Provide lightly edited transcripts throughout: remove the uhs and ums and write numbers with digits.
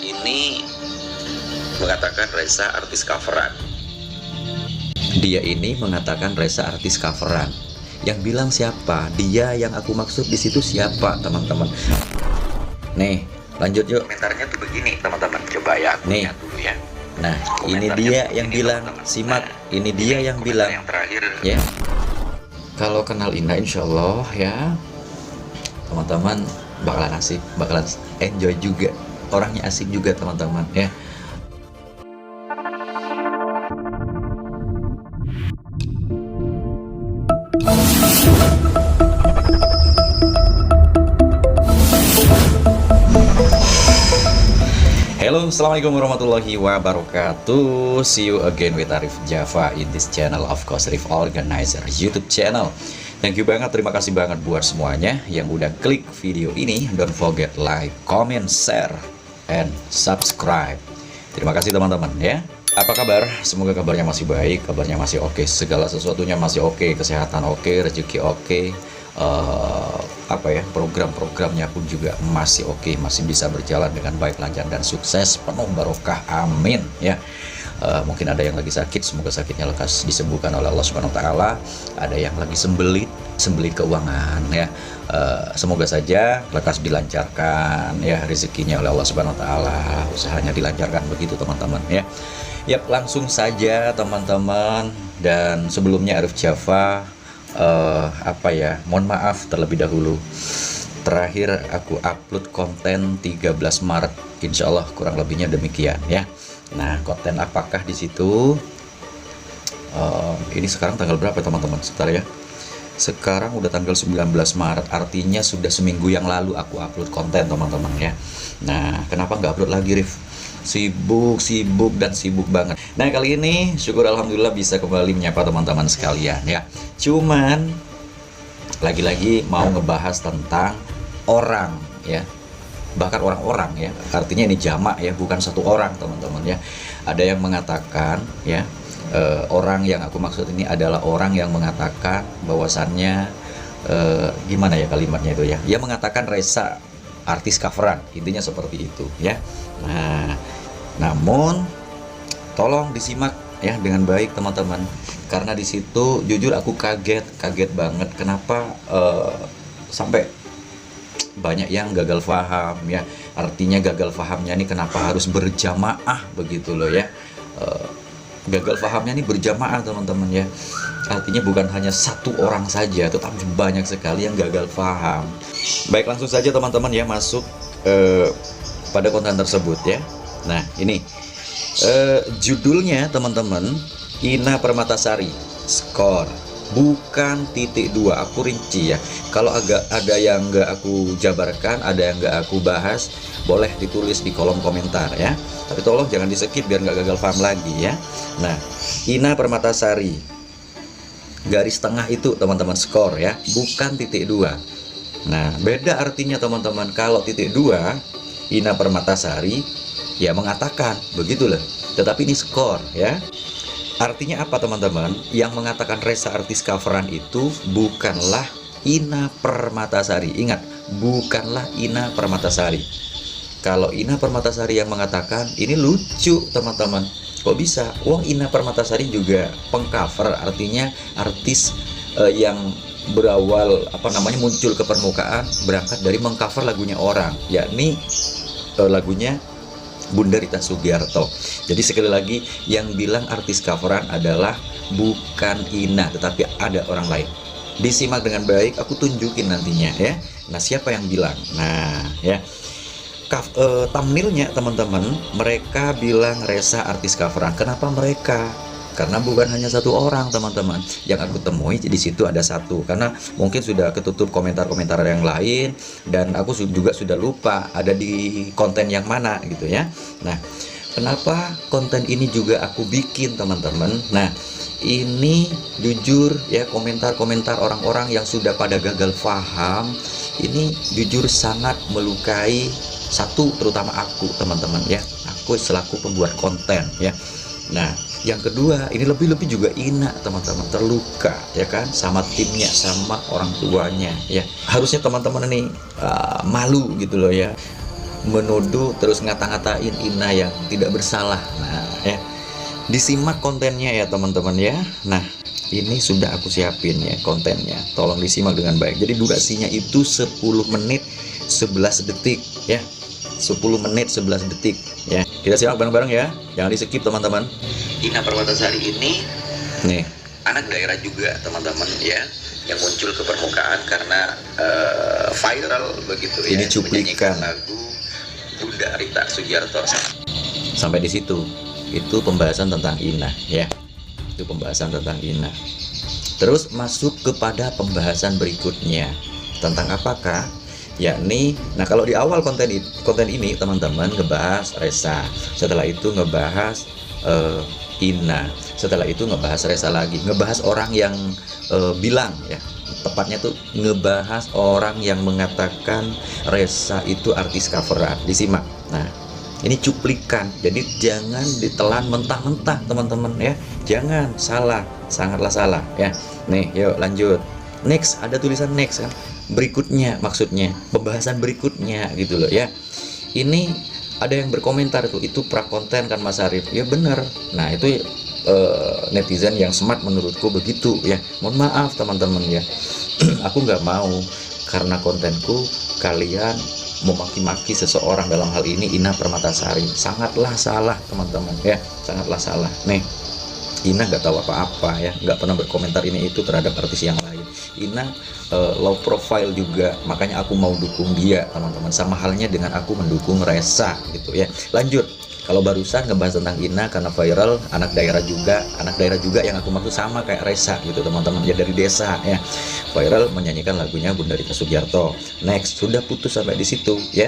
ini mengatakan Reza artis coveran. Dia ini mengatakan Reza artis coveran. Yang bilang siapa? Dia yang aku maksud di situ siapa, teman-teman? Nih, lanjut yuk. Komentarnya tuh begini, teman-teman. Coba ya, aku Nih. lihat dulu ya. Nah, ini dia yang bilang, simak. Ini dia yang bilang. Yang terakhir. Ya. Kalau kenal Ina, insya Allah ya, teman-teman bakalan asik, bakalan enjoy juga. Orangnya asik juga, teman-teman ya. Hello, assalamualaikum warahmatullahi wabarakatuh. See you again with Arif Java in this channel, of course, Arif Organizer YouTube channel. Thank you banget, terima kasih banget buat semuanya yang udah klik video ini. Don't forget like, comment, share, and subscribe. Terima kasih teman-teman ya. Apa kabar? Semoga kabarnya masih baik, kabarnya masih oke, segala sesuatunya masih oke, kesehatan oke, rezeki oke. Program-programnya pun juga masih oke, masih bisa berjalan dengan baik, lancar dan sukses, penuh barokah, amin ya. Mungkin ada yang lagi sakit, semoga sakitnya lekas disembuhkan oleh Allah Subhanahu wa taala. Ada yang lagi sembelit keuangan ya, semoga saja lekas dilancarkan ya rezekinya oleh Allah Subhanahu wa taala, usahanya dilancarkan begitu teman-teman ya. Yap, langsung saja teman-teman. Dan sebelumnya Arif Java mohon maaf terlebih dahulu. Terakhir aku upload konten 13 Maret, insya Allah kurang lebihnya demikian ya. Nah, konten apakah di situ? Ini sekarang tanggal berapa teman-teman? Sebentar ya. Sekarang udah tanggal 19 Maret, artinya sudah seminggu yang lalu aku upload konten teman-teman ya. Nah, kenapa nggak upload lagi, Rif? Sibuk banget. Nah, kali ini syukur alhamdulillah bisa kembali menyapa teman-teman sekalian ya. Cuman lagi-lagi mau ngebahas tentang orang ya, bahkan orang-orang ya. Artinya ini jamak ya, bukan satu orang teman-teman ya. Ada yang mengatakan ya, orang yang aku maksud ini adalah orang yang mengatakan bahwasannya gimana ya kalimatnya itu ya. Dia mengatakan Reza artis coveran, intinya seperti itu ya. Nah, namun tolong disimak ya dengan baik teman-teman, karena di situ jujur aku kaget banget kenapa sampai banyak yang gagal paham ya. Artinya gagal pahamnya ini kenapa harus berjamaah begitu loh ya. Gagal pahamnya ini berjamaah teman-teman ya. Artinya bukan hanya satu orang saja, tetapi banyak sekali yang gagal paham. Baik, langsung saja teman-teman ya masuk pada konten tersebut ya. Nah, ini judulnya teman-teman, Ina Permatasari skor, bukan titik dua. Aku rinci ya. Kalau agak ada yang nggak aku jabarkan, ada yang nggak aku bahas, boleh ditulis di kolom komentar ya. Tapi tolong jangan di skip biar nggak gagal paham lagi ya. Nah, Ina Permatasari, garis tengah itu teman-teman skor ya, bukan titik dua. Nah, beda artinya teman-teman. Kalau titik dua, Ina Permatasari ya mengatakan begitu loh, tetapi ini skor ya. Artinya apa teman-teman? Yang mengatakan Reza artis coveran itu bukanlah Ina Permatasari. Ingat, bukanlah Ina Permatasari. Kalau Ina Permatasari yang mengatakan, ini lucu teman-teman. Kok bisa? Wong Ina Permatasari juga pengcover, artinya artis yang berawal muncul ke permukaan berangkat dari mengcover lagunya orang, yakni lagunya Bunda Rita Sugiarto. Jadi sekali lagi, yang bilang artis coveran adalah bukan Ina, tetapi ada orang lain. Disimak dengan baik, aku tunjukin nantinya ya. Nah, siapa yang bilang? Nah ya, thumbnailnya teman-teman, mereka bilang Reza artis coveran. Kenapa mereka? Karena bukan hanya satu orang teman-teman yang aku temui di situ, ada satu. Karena mungkin sudah ketutup komentar-komentar yang lain, dan aku juga sudah lupa ada di konten yang mana gitu ya. Nah, kenapa konten ini juga aku bikin teman-teman? Nah, ini jujur ya, komentar-komentar orang-orang yang sudah pada gagal paham ini jujur sangat melukai satu, terutama aku teman-teman ya. Aku selaku pembuat konten ya. Nah, yang kedua, ini lebih-lebih juga Ina teman-teman terluka ya kan, sama timnya, sama orang tuanya ya. Harusnya teman-teman ini malu gitu loh ya. menuduh terus ngata-ngatain Ina yang tidak bersalah. Nah, ya. Disimak kontennya ya teman-teman ya. Nah, ini sudah aku siapin ya kontennya. Tolong disimak dengan baik. Jadi durasinya itu 10 menit 11 detik ya. 10 menit 11 detik ya. Kita simak bareng-bareng ya. Jangan di-skip teman-teman. Ina Permatasari ini Nih, anak daerah juga teman-teman ya, yang muncul ke permukaan karena viral begitu ya. Ini cuplikan menyanyikan lagu Bunda Rita Sugiarto. sampai di situ. Itu pembahasan tentang Ina ya. Itu pembahasan tentang Ina. Terus masuk kepada pembahasan berikutnya. Tentang apakah? Yakni, nah kalau di awal konten ini teman-teman ngebahas Resa, setelah itu ngebahas Ina, setelah itu ngebahas Resa lagi, ngebahas orang yang bilang ya, tepatnya tuh ngebahas orang yang mengatakan Resa itu artis coveran. Disimak. Nah, ini cuplikan, jadi jangan ditelan mentah-mentah teman-teman ya, jangan, salah, sangatlah salah ya. Nih, yuk lanjut. Next, ada tulisan next kan, berikutnya, maksudnya pembahasan berikutnya gitu loh ya. Ini ada yang berkomentar tuh, itu prakonten kan Mas Arif. Ya benar. Nah itu netizen yang smart menurutku begitu ya. Mohon maaf teman-teman ya. Aku nggak mau karena kontenku kalian memaki-maki seseorang, dalam hal ini Ina Permatasari. Sangatlah salah teman-teman ya, sangatlah salah. Nih, Ina nggak tahu apa-apa ya, nggak pernah berkomentar ini itu terhadap artis yang lain. Ina low profile juga, makanya aku mau dukung dia teman-teman, sama halnya dengan aku mendukung Resa gitu ya. Lanjut, kalau barusan ngebahas tentang Ina karena viral, anak daerah juga yang aku maksud sama kayak Resa gitu teman-teman ya, dari desa ya, viral menyanyikan lagunya Bunda Rita Sugiarto. Next, sudah putus sampai di situ ya,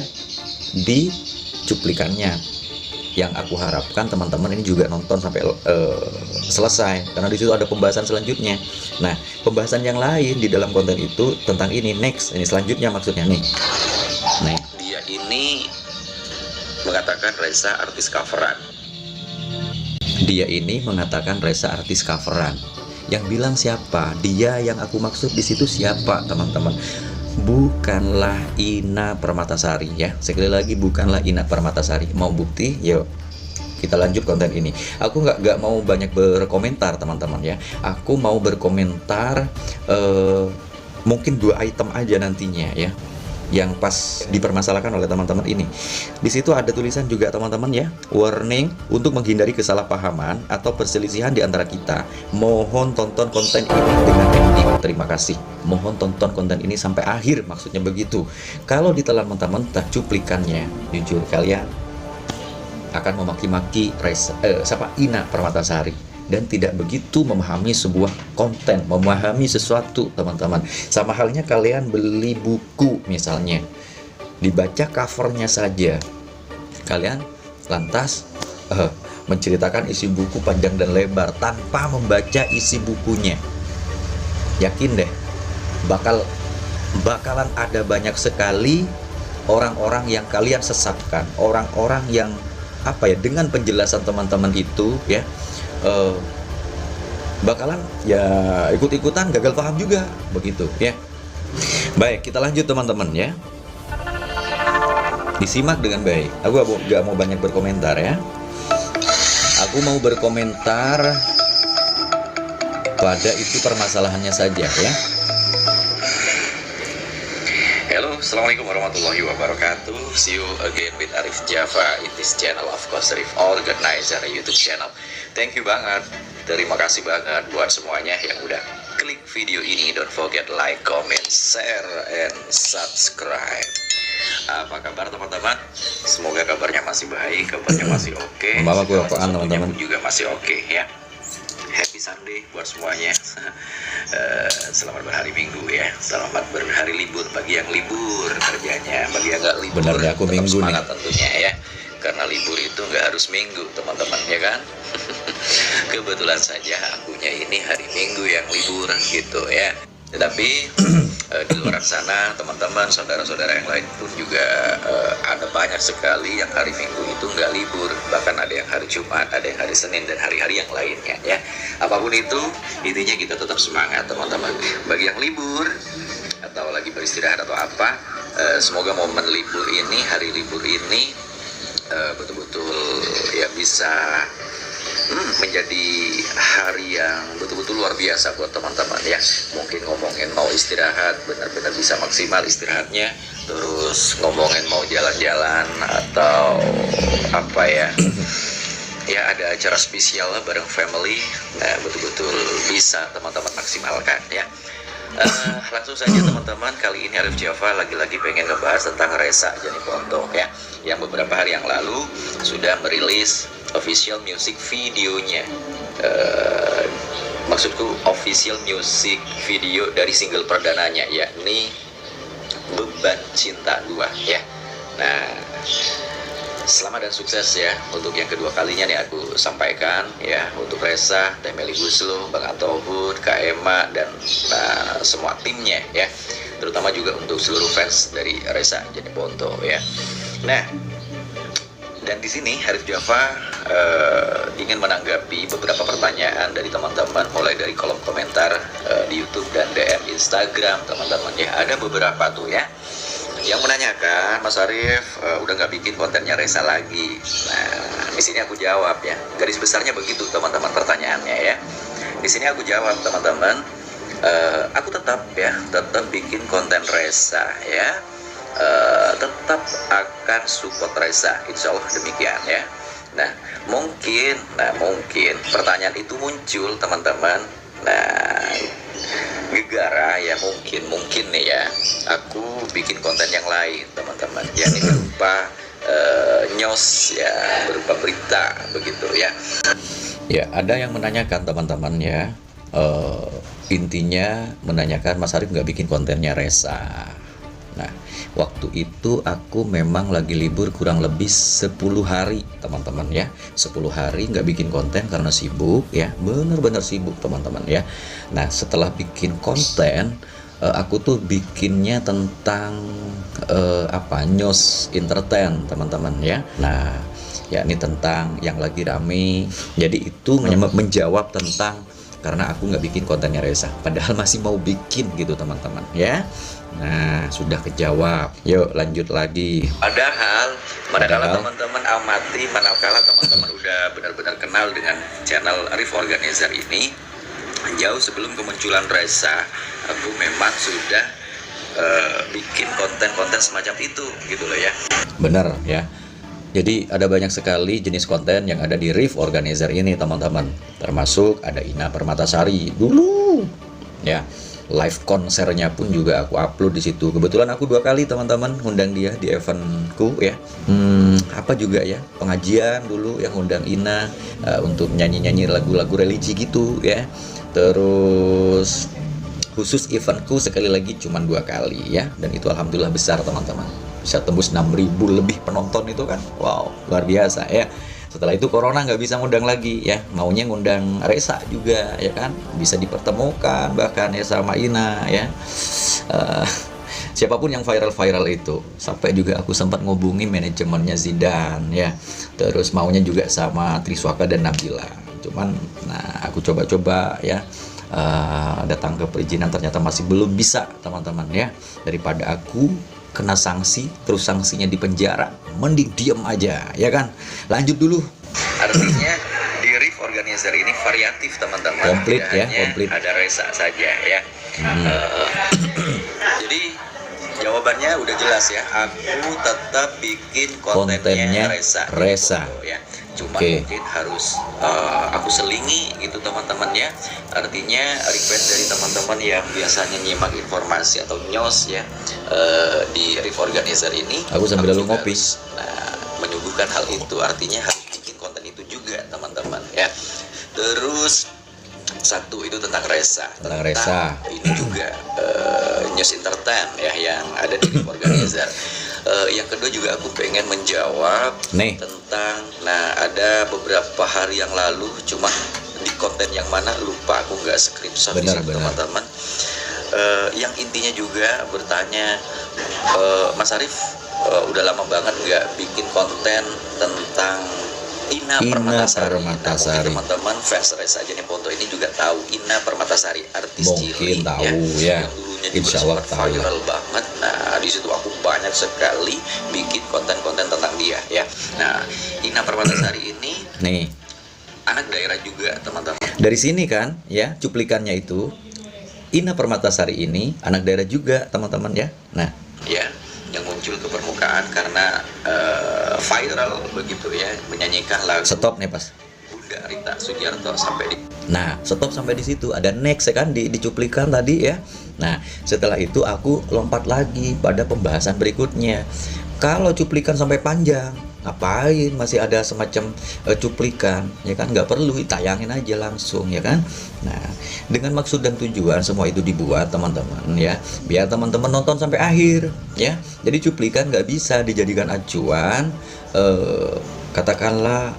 di cuplikannya. Yang aku harapkan teman-teman ini juga nonton sampai selesai, karena di situ ada pembahasan selanjutnya. Nah, pembahasan yang lain di dalam konten itu tentang ini. Next, ini selanjutnya maksudnya nih. Nih, Dia ini mengatakan Resa artis coveran. dia ini mengatakan Resa artis coveran. Yang bilang siapa? Dia yang aku maksud di situ siapa, teman-teman? Bukanlah Ina Permatasari ya. Sekali lagi, bukanlah Ina Permatasari. Mau bukti? Yuk kita lanjut konten ini. Aku nggak mau banyak berkomentar teman-teman ya. Aku mau berkomentar mungkin 2 item aja nantinya ya, yang pas dipermasalahkan oleh teman-teman ini. Di situ ada tulisan juga teman-teman ya, warning untuk menghindari kesalahpahaman atau perselisihan di antara kita. Mohon tonton konten ini dengan ending. Terima kasih. Mohon tonton konten ini sampai akhir, maksudnya begitu. Kalau ditelan mentah-mentah cuplikannya, jujur kalian akan memaki-maki Ina Permatasari dan tidak begitu memahami sebuah konten, memahami sesuatu teman-teman. Sama halnya kalian beli buku misalnya, dibaca covernya saja, kalian lantas menceritakan isi buku panjang dan lebar tanpa membaca isi bukunya. Yakin deh, bakalan ada banyak sekali orang-orang yang kalian sesatkan, orang-orang yang dengan penjelasan teman-teman itu ya, bakalan ya ikut-ikutan gagal paham juga begitu ya. Baik, kita lanjut teman-teman ya. Disimak dengan baik. Aku gak mau banyak berkomentar ya. Aku mau berkomentar pada itu permasalahannya saja ya. Hello, assalamualaikum warahmatullahi wabarakatuh. See you again with Arif Java in this channel, of course, Arif Organizer YouTube channel. Thank you banget, terima kasih banget buat semuanya yang udah klik video ini. Don't forget like, comment, share, and subscribe. Apa kabar teman-teman? Semoga kabarnya masih baik, kabarnya masih oke. Membawa kerokokan teman-teman juga masih oke ya. Happy Sunday buat semuanya. Selamat berhari Minggu ya. Selamat berhari libur bagi yang libur kerjanya, bagi yang nggak libur. Benar deh, aku Minggu nih. Tentunya ya. Karena libur itu nggak harus Minggu teman-teman ya kan. Kebetulan saja akunya ini hari Minggu yang libur gitu ya. Tetapi di luar sana teman-teman, saudara-saudara yang lain pun juga ada banyak sekali yang hari Minggu itu nggak libur. Bahkan ada yang hari Jumat, ada yang hari Senin, dan hari-hari yang lainnya ya. Apapun itu, intinya kita tetap semangat teman-teman. Bagi yang libur atau lagi beristirahat atau apa, Semoga momen libur ini, hari libur ini betul-betul ya bisa menjadi hari yang betul-betul luar biasa buat teman-teman ya. Mungkin ngomongin mau istirahat, benar-benar bisa maksimal istirahatnya. Terus ngomongin mau jalan-jalan atau apa ya, ya ada acara spesial lah bareng family, nah betul-betul bisa teman-teman maksimalkan ya. Langsung saja teman-teman, kali ini Arif Java lagi-lagi pengen ngebahas tentang Ressa Janiponto ya, yang beberapa hari yang lalu sudah merilis official music videonya. Maksudku official music video dari single perdananya, yakni Beban Cinta 2 ya. Nah, selamat dan sukses ya untuk yang kedua kalinya nih aku sampaikan ya, untuk Ressa, Teh Meli Guslo, Bang Atohud, Kak Emma, dan semua timnya ya, terutama juga untuk seluruh fans dari Ressa Janiponto ya. Nah, dan di sini Arif Java ingin menanggapi beberapa pertanyaan dari teman-teman, mulai dari kolom komentar di YouTube dan DM Instagram teman-teman ya. Ada beberapa tuh ya yang menanyakan, Mas Arif udah nggak bikin kontennya Ressa lagi. Nah, di sini aku jawab ya, garis besarnya begitu teman-teman pertanyaannya ya. Di sini aku jawab teman-teman, aku tetap bikin konten Ressa ya, tetap akan support Ressa, insya Allah demikian ya. Nah mungkin pertanyaan itu muncul teman-teman. Nah, gegara ya, mungkin nih ya, aku bikin konten yang lain teman-teman, yakni berupa news ya, berupa berita begitu ya. Ya, ada yang menanyakan teman-teman ya, intinya menanyakan, Mas Arif nggak bikin kontennya Ressa. Nah, waktu itu aku memang lagi libur kurang lebih 10 hari teman-teman ya. 10 hari nggak bikin konten karena sibuk ya, bener-bener sibuk teman-teman ya. Nah, setelah bikin konten, aku tuh bikinnya tentang news entertain teman-teman ya. Nah, yakni tentang yang lagi rame. Jadi itu menjawab tentang karena aku nggak bikin kontennya Ressa, padahal masih mau bikin gitu teman-teman ya. Nah, sudah kejawab. Yuk lanjut lagi. Padahal teman-teman amati, manakala teman-teman udah benar-benar kenal dengan channel Arif Organizer ini, jauh sebelum kemunculan Ressa, aku memang sudah bikin konten-konten semacam itu gitu loh ya. Bener ya. Jadi ada banyak sekali jenis konten yang ada di Arif Organizer ini teman-teman. Termasuk ada Ina Permatasari dulu ya. Live konsernya pun juga aku upload di situ. Kebetulan aku 2 kali teman-teman undang dia di eventku ya. Apa juga ya, pengajian dulu yang undang Ina untuk nyanyi-nyanyi lagu-lagu religi gitu ya. Terus khusus eventku sekali lagi cuma 2 kali ya, dan itu alhamdulillah besar teman-teman, bisa tembus 6.000 lebih penonton, itu kan wow, luar biasa ya. Setelah itu corona nggak bisa ngundang lagi ya, maunya ngundang Ressa juga ya kan, bisa dipertemukan bahkan ya sama Ina ya. Siapapun yang viral-viral itu, sampai juga aku sempat ngubungi manajemennya Zidan ya, terus maunya juga sama Triswaka dan Nabila. Cuman nah aku coba-coba ya, datang ke perizinan, ternyata masih belum bisa teman-teman ya. Daripada aku kena sanksi, terus sanksinya di penjara, mending diem aja ya kan. Lanjut dulu. Artinya di Arif Organizer ini variatif teman-teman, komplit ya, komplit. Ada Ressa saja ya. Jadi jawabannya udah jelas ya, aku tetap bikin kontennya Ressa ya. Cuma mungkin harus aku selingi gitu teman-teman ya. Artinya request dari teman-teman yang biasanya nyimak informasi atau news ya di Arif Organizer ini, aku sambil lalu ngopi menyuguhkan hal itu. Artinya harus bikin konten itu juga teman-teman ya. Terus satu itu tentang Ressa, ini juga news entertain ya yang ada di Arif Organizer. Yang kedua juga aku pengen menjawab tentang, ada beberapa hari yang lalu, cuma di konten yang mana lupa aku nggak screenshot di sini teman-teman. Yang intinya juga bertanya, Mas Arif udah lama banget nggak bikin konten tentang Ina Permatasari. Nah, teman-teman fans Ressa Janiponto ini juga tahu Ina Permatasari, artis cilik ya, yang dulu dulunya juga Insya Allah sempat viral banget. Nah, di situ aku banyak sekali bikin konten-konten tentang dia ya. Nah, Ina Permatasari ini Nih, anak daerah juga teman-teman. dari sini kan ya cuplikannya itu Ina Permatasari ini anak daerah juga teman-teman ya. Nah, Ya, yang muncul ke permukaan karena viral begitu ya, menyanyikan lagu stop nih pas. Bunda Rita Sugiarto sampai di Nah, stop sampai di situ. Ada next ya kan di cuplikan tadi ya. Nah, setelah itu aku lompat lagi pada pembahasan berikutnya. Kalau cuplikan sampai panjang, ngapain masih ada semacam cuplikan ya kan, nggak perlu tayangin aja langsung ya kan. Nah, dengan maksud dan tujuan semua itu dibuat teman-teman ya, biar teman-teman nonton sampai akhir ya. Jadi cuplikan nggak bisa dijadikan acuan katakanlah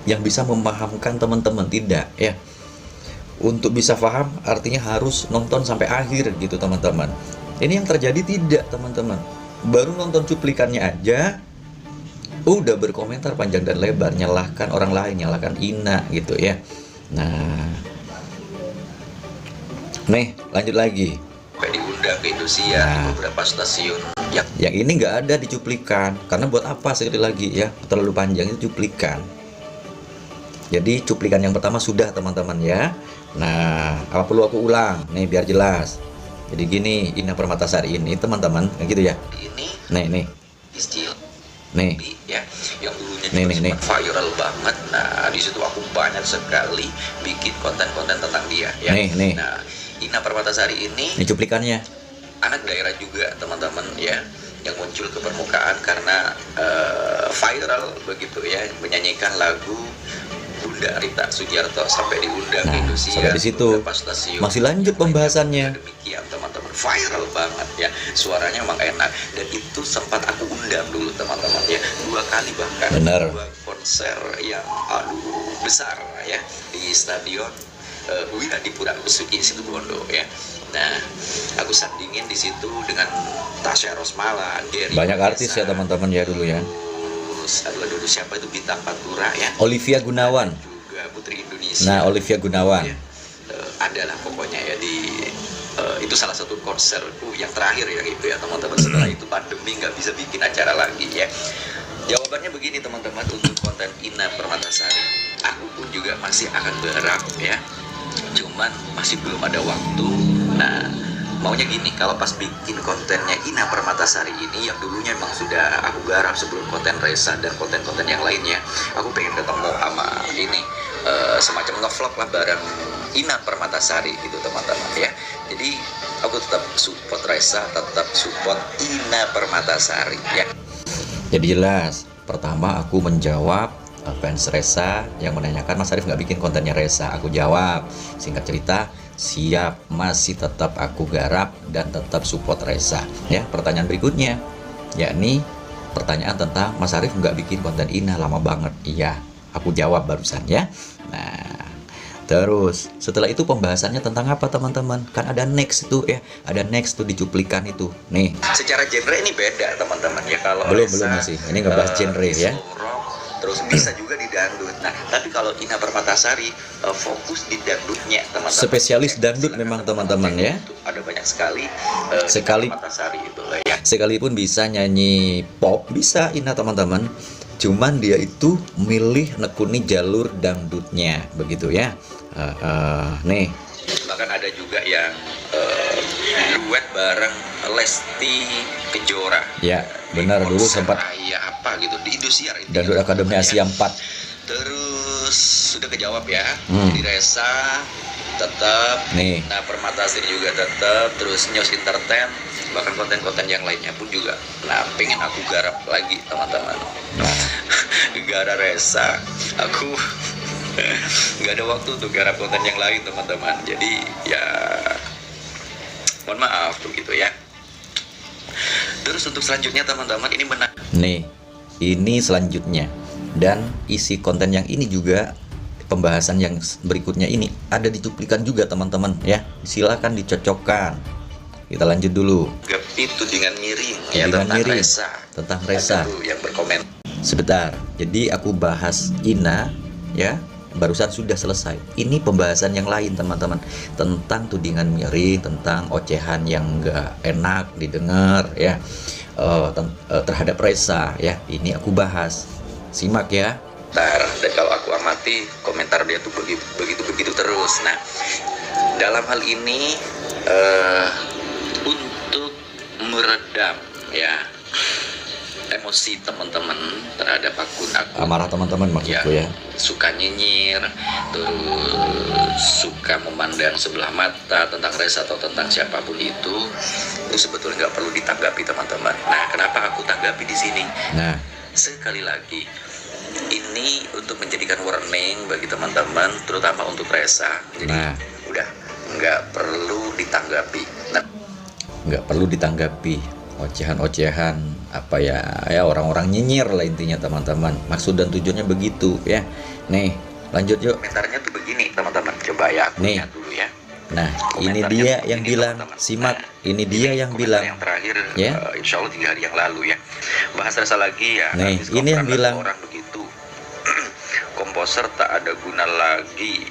yang bisa memahamkan teman-teman, tidak ya. Untuk bisa paham artinya harus nonton sampai akhir gitu teman-teman. Ini yang terjadi tidak teman-teman, baru nonton cuplikannya aja udah berkomentar panjang dan lebar, nyalahkan orang lain, nyalahkan Ina gitu ya. Nah, nih lanjut lagi. sampai diundang ke Indosiar di beberapa stasiun. Yang ini nggak ada di cuplikan, karena buat apa sekali lagi ya, terlalu panjang itu cuplikan. Jadi cuplikan yang pertama sudah teman-teman ya. Nah, apa perlu aku ulang? Nih biar jelas. Jadi gini, Ina Permatasari ini teman-teman, kayak gitu ya. Ini Nih, istilah nih. ya, yang dulunya Nih, juga nih, sempat viral banget. Nah, di situ aku banyak sekali bikin konten-konten tentang dia ya. Nih. Nah, Ina Permatasari ini Ini cuplikannya. anak daerah juga teman-teman ya, yang muncul ke permukaan karena viral begitu ya, menyanyikan lagu Bunda Rita Sugiarto sampai diundang ke Nah, Indosiar sampai di situ. beberapa stasiun. Masih lanjut pembahasannya. Demikian teman-teman, viral banget ya, suaranya emang enak, dan itu sempat aku undang dulu teman-teman ya, 2 kali bahkan. Bener. 2 konser yang besar ya di stadion Winadipura Besuki Situbondo ya. Nah, aku sandingin di situ dengan Tasya Rosmala, Gary Banyak artis ya Vanessa, teman-teman ya dulu ya. terus dulu siapa itu, Bintang Pantura ya, Olivia Gunawan. juga Putri Indonesia. Nah, Olivia Gunawan. Ya, adalah pokoknya ya di itu salah satu konserku yang terakhir ya gitu ya teman-teman. Setelah itu pandemi nggak bisa bikin acara lagi ya. Jawabannya begini teman-teman, untuk konten Ina Permatasari aku pun juga masih akan berharap ya, cuman masih belum ada waktu. Nah, maunya gini, kalau pas bikin kontennya Ina Permatasari ini yang dulunya memang sudah aku garap sebelum konten Reza dan konten-konten yang lainnya, aku pengen ketemu sama ini semacam ngevlog lah bareng Ina Permatasari gitu teman-teman ya. Jadi aku tetap support Reza, tetap support Ina Permatasari ya. Jadi jelas, pertama aku menjawab fans Reza yang menanyakan Mas Arif nggak bikin kontennya Reza. Aku jawab, singkat cerita, siap, masih tetap aku garap dan tetap support Reza. Ya, pertanyaan berikutnya, yakni pertanyaan tentang Mas Arif nggak bikin konten Ina lama banget. Iya, aku jawab barusan ya. Nah, terus setelah itu pembahasannya tentang apa teman-teman? Kan ada next itu ya, ada next tuh di cuplikan itu. Nih, Secara genre ini beda teman-teman ya. Kalau belum Reza, masih. Ini ngebahas genre ya. slow rock, terus bisa juga di dangdut. Nah, tapi kalau Ina Permatasari fokus di dangdutnya teman-teman. Spesialis Ya, dangdut silakan memang teman-teman teman-teman ya. itu ada banyak sekali Sekali- Ina Permatasari itu lah ya. Sekalipun bisa nyanyi pop, bisa Ina teman-teman. Cuman dia itu milih nekuni jalur dangdutnya, begitu ya. Nih, Bahkan ada juga yang duet bareng Lesti Kejora. ya benar, dulu Konser sempat Raya apa gitu di Indosiar itu. Dangdut Akademi Asia 4. Terus sudah kejawab ya. Hmm. Jadi Reza tetap, Nih. Nah Permatasari juga tetap, terus News Entertain, bahkan konten-konten yang lainnya pun juga. Nah, pengen aku garap lagi teman-teman. Nah, Gara Reza, aku nggak ada waktu untuk garap konten yang lain teman-teman. Jadi ya mohon maaf begitu ya. Terus untuk selanjutnya teman-teman, ini menarik. nih, ini selanjutnya. Dan isi konten yang ini juga, pembahasan yang berikutnya ini ada di cuplikan juga teman-teman ya. Silakan dicocokkan. Kita lanjut dulu. Itu dengan miring ya, Dengan tentang miring. Reza. Tentang Reza. Ada tuh yang berkomentar. Sebentar. Jadi aku bahas Ina ya. barusan sudah selesai. Ini pembahasan yang lain teman-teman, tentang tudingan miring, tentang ocehan yang nggak enak didengar ya, terhadap Reza ya. Ini aku bahas, simak ya. Dan kalau aku amati komentar dia tuh begitu terus. Nah, dalam hal ini untuk meredam ya emosi teman-teman terhadap akun Amarah teman-teman maksudku ya. Suka nyinyir, terus suka memandang sebelah mata tentang Reza atau tentang siapapun itu sebetulnya nggak perlu ditanggapi teman-teman. Nah, kenapa aku tanggapi di sini? Nah, sekali lagi, ini untuk menjadikan warning bagi teman-teman, terutama untuk Reza. Jadi udah nggak perlu ditanggapi. Nah, nggak perlu ditanggapi ocehan-ocehan apa ya orang-orang nyinyir lah intinya teman-teman. Maksud dan tujuannya begitu ya. Nih, lanjut yuk. Komentarnya tuh begini teman-teman. Coba ya aku lihat dulu ya. Nah, ini dia yang bilang, simak. Ini dia yang bilang. Yang terakhir, ya. Insya Allah 3 hari yang lalu ya. Bahas Reza lagi ya. Nih, ini yang bilang. Orang begitu. Komposer tak ada guna lagi.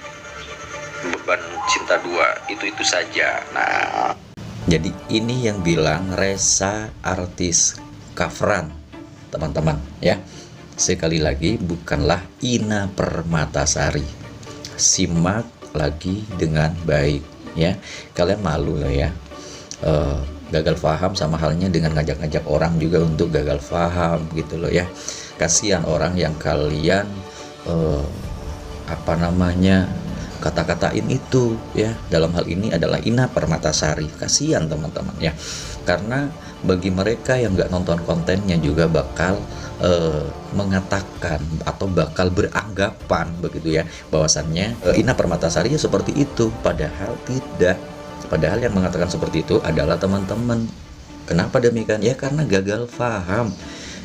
Beban cinta 2 itu saja. Nah, jadi ini yang bilang Reza artis coveran teman-teman ya. Sekali lagi bukanlah Ina Permatasari. Simak lagi dengan baik ya. Kalian malu lah ya, gagal paham sama halnya dengan ngajak-ngajak orang juga untuk gagal paham gitu loh ya. Kasihan orang yang kalian kata-katain itu ya. Dalam hal ini adalah Ina Permatasari. Kasihan teman-teman ya, karena bagi mereka yang nggak nonton kontennya juga bakal mengatakan atau bakal beranggapan begitu ya, bahwasannya Ina Permatasari ya seperti itu, padahal tidak. Padahal yang mengatakan seperti itu adalah teman-teman. Kenapa demikian? Ya karena gagal paham.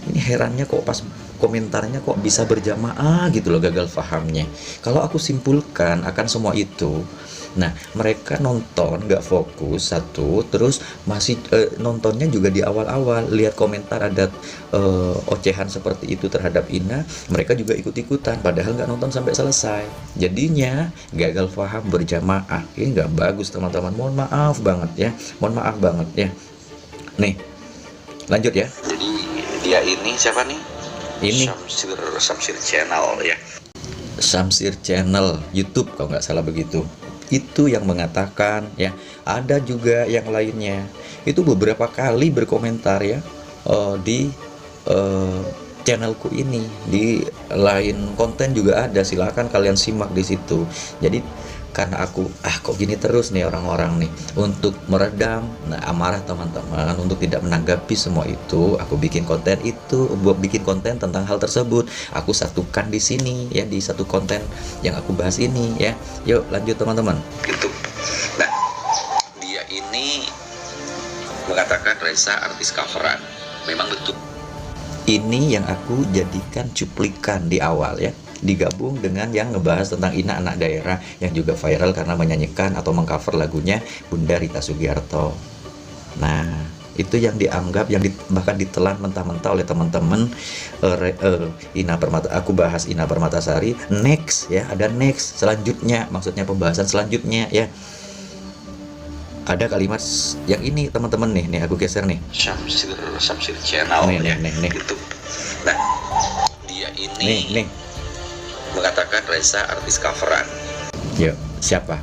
Ini herannya kok pas komentarnya kok bisa berjamaah gitu loh gagal pahamnya. Kalau aku simpulkan akan semua itu, nah mereka nonton nggak fokus satu, terus masih nontonnya juga di awal-awal lihat komentar ada ocehan seperti itu terhadap Ina, mereka juga ikut-ikutan padahal nggak nonton sampai selesai. Jadinya gagal paham berjamaah. Ini nggak bagus teman-teman, mohon maaf banget ya, mohon maaf banget ya. Nih lanjut ya. Jadi dia ini siapa nih? Ini Samsir Channel ya. Samsir Channel YouTube kalau nggak salah begitu. Itu yang mengatakan ya. Ada juga yang lainnya. Itu beberapa kali berkomentar ya di channelku ini. Di lain konten juga ada. Silakan kalian simak di situ. Jadi karena aku kok gini terus nih orang-orang nih, untuk meredam amarah teman-teman, untuk tidak menanggapi semua itu, aku bikin konten itu, buat bikin konten tentang hal tersebut, aku satukan di sini ya, di satu konten yang aku bahas ini ya. Yuk lanjut teman-teman. Gitu. Nah, dia ini mengatakan Reza artis coveran. Memang betul. Ini yang aku jadikan cuplikan di awal ya, digabung dengan yang ngebahas tentang Ina anak daerah yang juga viral karena menyanyikan atau mengcover lagunya Bunda Rita Sugiarto. Nah, itu yang dianggap, yang bahkan ditelan mentah-mentah oleh teman-teman Ina Permata. Aku bahas Ina Permatasari. Next ya, ada next selanjutnya, maksudnya pembahasan selanjutnya ya. Ada kalimat yang ini teman-teman nih aku geser nih. Samsir Channel nih. YouTube. Nah, dia ini nih mengatakan Reza artis coveran. Yuk, siapa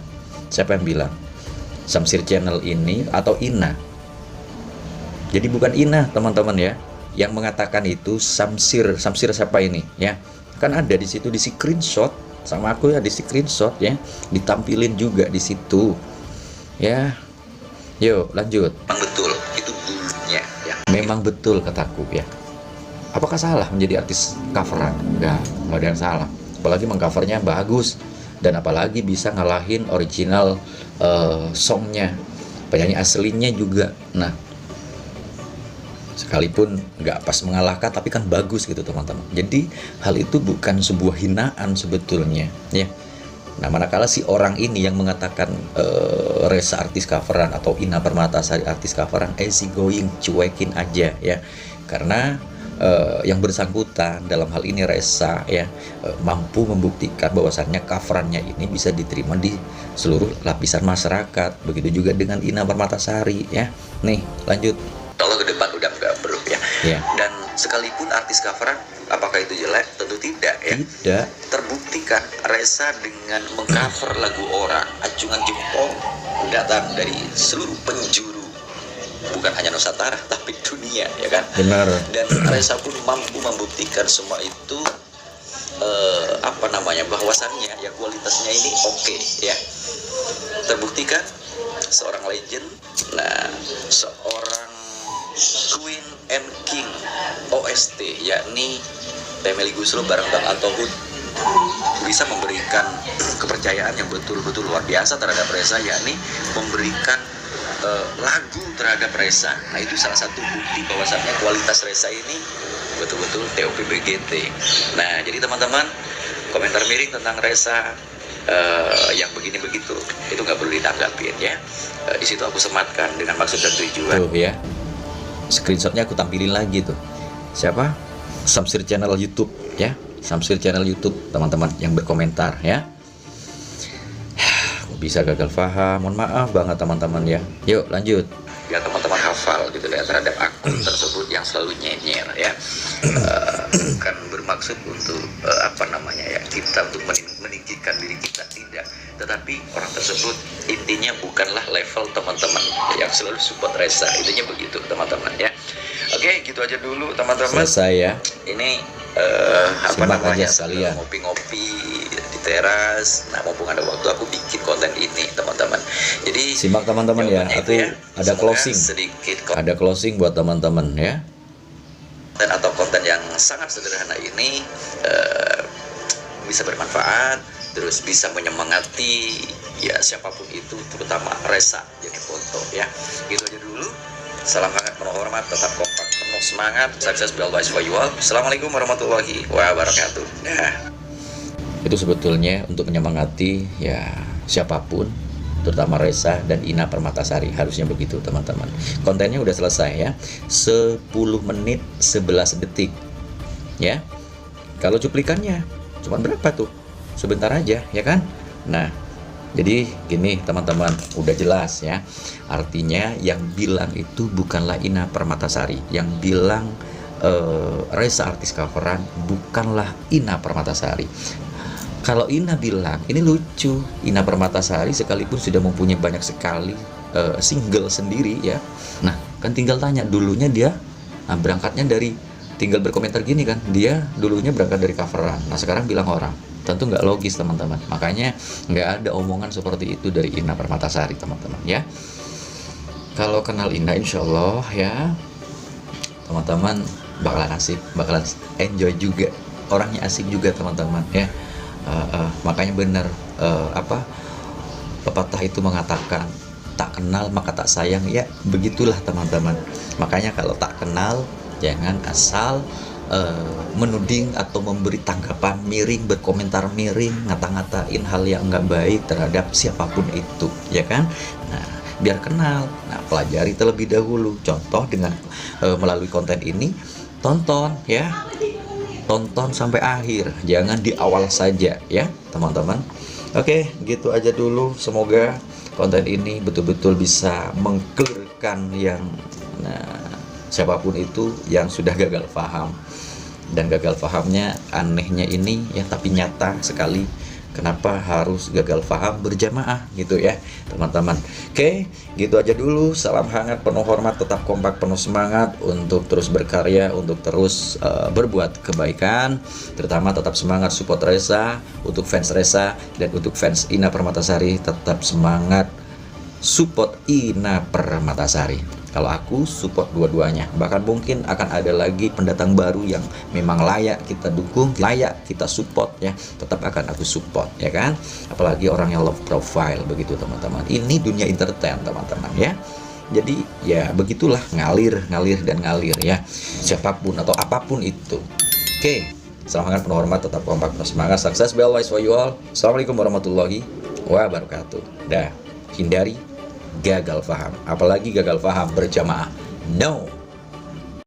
yang bilang Samsir Channel ini atau Ina? Jadi bukan Ina teman-teman ya yang mengatakan itu. Samsir siapa ini ya? Kan ada di situ, di screenshot sama aku ya, di screenshot ya, ditampilin juga di situ ya. Yuk lanjut. Memang betul itu dulunya ya. Memang betul kataku ya. Apakah salah menjadi artis coveran? Enggak ada yang salah. Apalagi mengcovernya bagus, dan apalagi bisa ngalahin original songnya, penyanyi aslinya juga. Nah, sekalipun nggak pas mengalahkan, tapi kan bagus gitu teman-teman. Jadi hal itu bukan sebuah hinaan sebetulnya ya. Nah, manakala si orang ini yang mengatakan Reza artis coveran atau Ina Permatasari artis coveran, easy going, cuekin aja ya. Karena yang bersangkutan dalam hal ini Resa ya mampu membuktikan bahwasannya coverannya ini bisa diterima di seluruh lapisan masyarakat. Begitu juga dengan Ina Permatasari ya. Nih lanjut. Kalau ke depan udah nggak bro ya. Ya. Dan sekalipun artis coveran, apakah itu jelek? Tentu tidak ya. Tidak. Terbuktikan Resa dengan mengcover lagu orang, acungan jempol datang dari seluruh penjuru, bukan hanya Nusantara tapi dunia ya kan. Benar. Dan Resa pun mampu membuktikan semua itu bahwasannya ya kualitasnya ini oke ya. Terbuktikan seorang legend, nah seorang Queen and King OST yakni Temeli Guslo bareng Bang Atohud bisa memberikan kepercayaan yang betul-betul luar biasa terhadap Resa, yakni memberikan lagu terhadap Resa. Nah itu salah satu bukti bahwasannya kualitas Resa ini betul-betul TOP BGT. Nah jadi teman-teman, komentar miring tentang Resa yang begini begitu itu nggak perlu ditanggapin ya. Di situ aku sematkan dengan maksud dan tujuan. Tuh ya, screenshotnya aku tampilin lagi tuh. Siapa? Samsir channel YouTube ya. Samsir channel YouTube teman-teman yang berkomentar ya. Bisa gagal paham, mohon maaf banget teman-teman ya. Yuk lanjut. Ya teman-teman hafal gitu ya terhadap akun tersebut yang selalu nyenyer ya. Bukan bermaksud untuk kita untuk meninggikan diri kita, tidak. Tetapi orang tersebut intinya bukanlah level teman-teman yang selalu support Resa, intinya begitu teman-teman ya. Oke, gitu aja dulu teman-teman. Selesai ya. Ini Simak aja sekalian. ngopi-ngopi di teras. Nah, mumpung ada waktu aku bikin konten ini teman-teman. Jadi simak teman-teman ya. Aku ada closing. Sedikit ada closing buat teman-teman ya. Konten atau konten yang sangat sederhana ini bisa bermanfaat, terus bisa menyemangati ya siapapun itu, terutama Resa jadi foto ya. Gitu aja dulu. Salam hangat, penuh hormat, tetap kompak, penuh semangat, sukses, be always for you all. Assalamualaikum warahmatullahi wabarakatuh. Nah. Itu sebetulnya untuk menyemangati ya siapapun, terutama Resa dan Ina Permatasari, harusnya begitu teman-teman. Kontennya udah selesai ya, 10 menit 11 detik ya. Kalau cuplikannya cuma berapa tuh, sebentar aja ya kan. Nah jadi gini teman-teman, udah jelas ya. Artinya yang bilang itu bukanlah Ina Permatasari, yang bilang Resa artis coveran bukanlah Ina Permatasari. Kalau Ina bilang, ini lucu, Ina Permatasari sekalipun sudah mempunyai banyak sekali single sendiri ya. Nah kan tinggal tanya, dulunya dia berangkatnya dari, tinggal berkomentar gini kan, dia dulunya berangkat dari coveran, nah sekarang bilang orang. Tentu nggak logis teman-teman, makanya nggak ada omongan seperti itu dari Ina Permatasari teman-teman ya. Kalau kenal Ina insya Allah ya teman-teman bakalan asik, bakalan enjoy juga, orangnya asik juga teman-teman ya. Makanya benar pepatah itu mengatakan tak kenal maka tak sayang ya, begitulah teman-teman. Makanya kalau tak kenal jangan asal menuding atau memberi tanggapan miring, berkomentar miring, ngata-ngatain hal yang nggak baik terhadap siapapun itu ya kan. Nah biar kenal, nah pelajari terlebih dahulu. Contoh dengan melalui konten ini, tonton ya, tonton sampai akhir, jangan di awal saja ya teman-teman. Oke, gitu aja dulu. Semoga konten ini betul-betul bisa mengklirkan yang siapapun itu yang sudah gagal paham. Dan gagal pahamnya anehnya ini ya, tapi nyata sekali. Kenapa harus gagal paham berjamaah gitu ya teman-teman. Oke, gitu aja dulu. Salam hangat, penuh hormat, tetap kompak, penuh semangat untuk terus berkarya, untuk terus berbuat kebaikan. Terutama tetap semangat support Resa, untuk fans Resa dan untuk fans Ina Permatasari tetap semangat support Ina Permatasari. Kalau aku support dua-duanya, bahkan mungkin akan ada lagi pendatang baru yang memang layak kita dukung, layak kita support ya, tetap akan aku support ya kan. Apalagi orang yang love profile begitu teman-teman. Ini dunia entertain teman-teman ya. Jadi ya begitulah, ngalir ya, siapapun atau apapun itu. Oke, salam hangat, penuh hormat, tetap kompak, penuh semangat, sukses, be always for you all. Assalamualaikum warahmatullahi wabarakatuh. Dah, hindari gagal paham, apalagi gagal paham berjamaah. No.